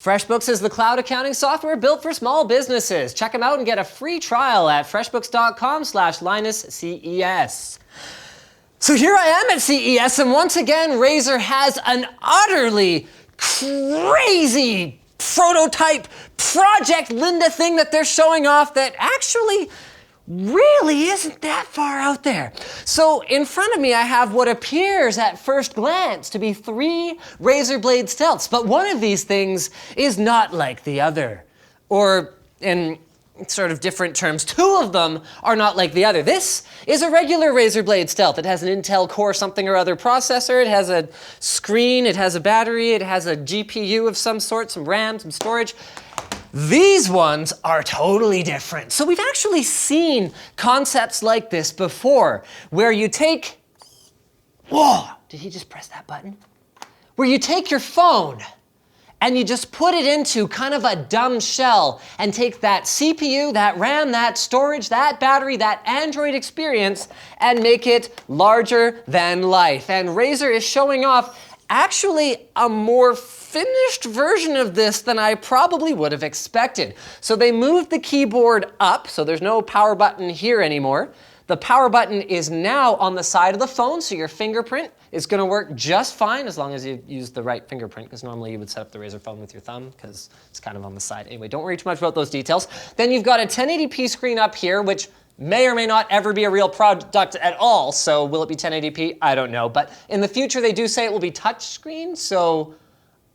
FreshBooks is the cloud accounting software built for small businesses. Check them out and get a free trial at freshbooks.com/LinusCES. So here I am at CES, and once again, Razer has an utterly crazy prototype Project Linda thing that they're showing off that actually really isn't that far out there. So in front of me, I have what appears at first glance to be 3 Razer Blade Stealths, but one of these things is not like the other. Or in sort of different terms, 2 of them are not like the other. This is a regular Razer Blade Stealth. It has an Intel Core something or other processor, it has a screen, it has a battery, it has a GPU of some sort, some RAM, some storage. These ones are totally different. So we've actually seen concepts like this before, where you take, whoa, did he just press that button? Where you take your phone and you just put it into kind of a dumb shell and take that CPU, that RAM, that storage, that battery, that Android experience and make it larger than life. And Razer is showing off actually a more finished version of this than I probably would have expected. So they moved the keyboard up, so there's no power button here anymore. The power button is now on the side of the phone, so your fingerprint is gonna work just fine as long as you use the right fingerprint, because normally you would set up the Razer phone with your thumb, because it's kind of on the side. Anyway, don't worry too much about those details. Then you've got a 1080p screen up here, which may or may not ever be a real product at all, so will it be 1080p? I don't know, but in the future they do say it will be touchscreen, so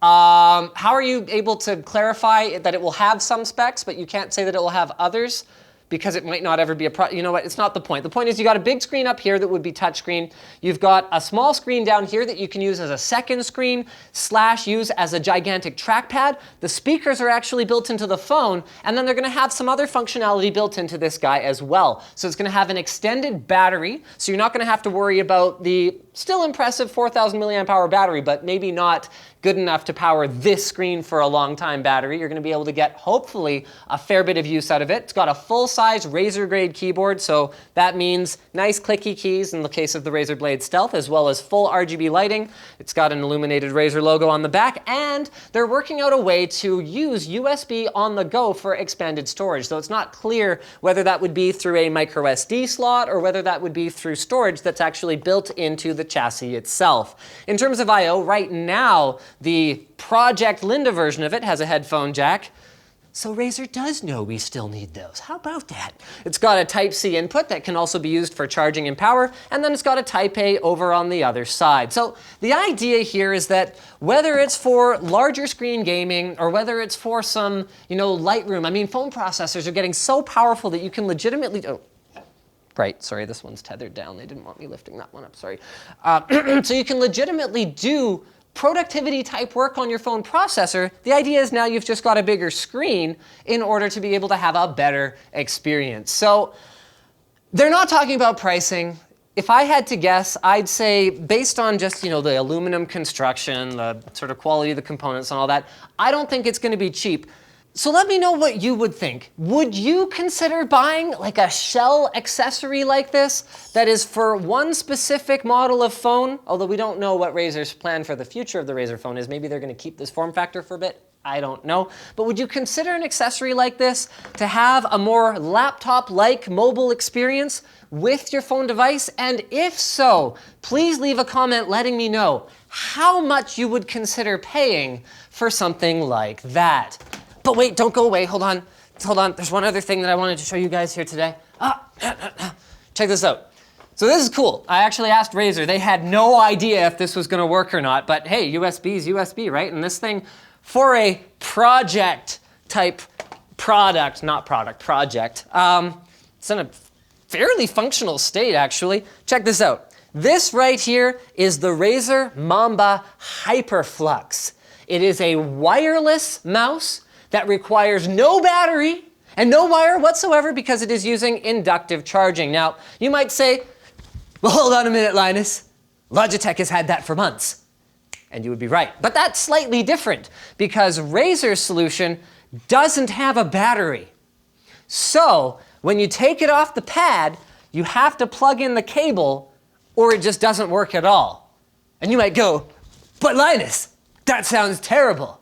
how are you able to clarify that it will have some specs, but you can't say that it will have others? Because it might not ever be you know what, it's not the point. The point is you got a big screen up here that would be touchscreen. You've got a small screen down here that you can use as a second screen / use as a gigantic trackpad. The speakers are actually built into the phone, and then they're gonna have some other functionality built into this guy as well. So it's gonna have an extended battery, so you're not gonna have to worry about the still impressive 4,000 milliamp hour battery, but maybe not good enough to power this screen for a long time battery. You're gonna be able to get, hopefully, a fair bit of use out of it. It's got a full-size Razer grade keyboard, so that means nice clicky keys in the case of the Razer Blade Stealth, as well as full RGB lighting. It's got an illuminated Razer logo on the back, and they're working out a way to use USB on the go for expanded storage. So it's not clear whether that would be through a micro SD slot or whether that would be through storage that's actually built into the chassis itself. In terms of I/O, right now, the Project Linda version of it has a headphone jack, so Razer does know we still need those. How about that? It's got a Type-C input that can also be used for charging and power, and then it's got a Type-A over on the other side. So the idea here is that whether it's for larger screen gaming or whether it's for some, Lightroom, I mean, phone processors are getting so powerful that you can legitimately, right, sorry, this one's tethered down. They didn't want me lifting that one up, sorry. So you can legitimately do productivity type work on your phone processor. The idea is now you've just got a bigger screen in order to be able to have a better experience. So they're not talking about pricing. If I had to guess, I'd say based on just, the aluminum construction, the sort of quality of the components and all that, I don't think it's gonna be cheap. So let me know what you would think. Would you consider buying like a shell accessory like this that is for one specific model of phone? Although we don't know what Razer's plan for the future of the Razer phone is. Maybe they're gonna keep this form factor for a bit. I don't know. But would you consider an accessory like this to have a more laptop-like mobile experience with your phone device? And if so, please leave a comment letting me know how much you would consider paying for something like that. But wait, don't go away, hold on. There's one other thing that I wanted to show you guys here today. Check this out. So this is cool. I actually asked Razer, they had no idea if this was gonna work or not, but hey, USB is USB, right? And this thing, for a project type project, it's in a fairly functional state actually. Check this out. This right here is the Razer Mamba Hyperflux. It is a wireless mouse that requires no battery and no wire whatsoever because it is using inductive charging. Now, you might say, well, hold on a minute, Linus. Logitech has had that for months. And you would be right. But that's slightly different because Razer's solution doesn't have a battery. So when you take it off the pad, you have to plug in the cable or it just doesn't work at all. And you might go, but Linus, that sounds terrible.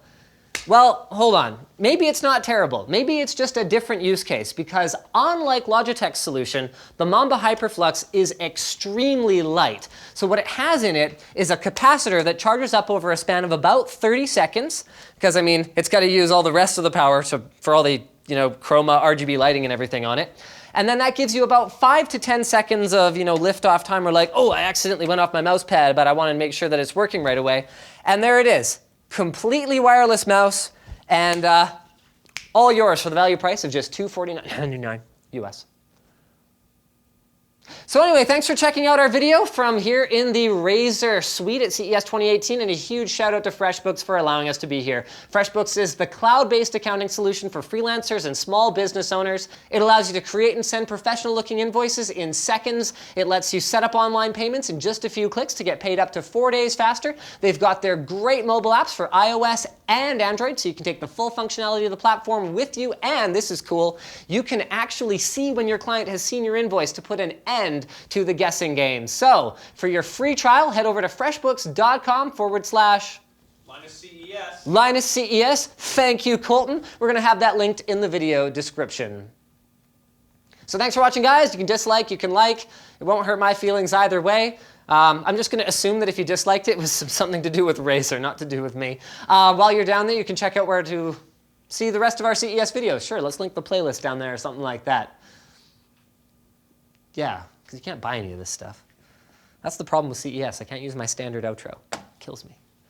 Well, hold on. Maybe it's not terrible. Maybe it's just a different use case, because unlike Logitech's solution, the Mamba HyperFlux is extremely light. So what it has in it is a capacitor that charges up over a span of about 30 seconds, because I mean, it's got to use all the rest of the power for all the chroma, RGB lighting and everything on it. And then that gives you about 5 to 10 seconds of lift-off time where like, oh, I accidentally went off my mouse pad, but I want to make sure that it's working right away. And there it is. Completely wireless mouse, and all yours for the value price of just $249.99 US. So anyway, thanks for checking out our video from here in the Razer suite at CES 2018, and a huge shout out to Freshbooks for allowing us to be here. Freshbooks is the cloud-based accounting solution for freelancers and small business owners. It allows you to create and send professional-looking invoices in seconds. It lets you set up online payments in just a few clicks to get paid up to 4 days faster. They've got their great mobile apps for iOS and Android, so you can take the full functionality of the platform with you, and this is cool, you can actually see when your client has seen your invoice to put an end to the guessing game. So, for your free trial, head over to freshbooks.com/CES. Linus CES. Thank you, Colton. We're going to have that linked in the video description. So thanks for watching, guys. You can dislike, you can like. It won't hurt my feelings either way. I'm just going to assume that if you disliked it, it was something to do with Razer, not to do with me. While you're down there, you can check out where to see the rest of our CES videos. Sure, let's link the playlist down there or something like that. Yeah, because you can't buy any of this stuff. That's the problem with CES. I can't use my standard outro. It kills me.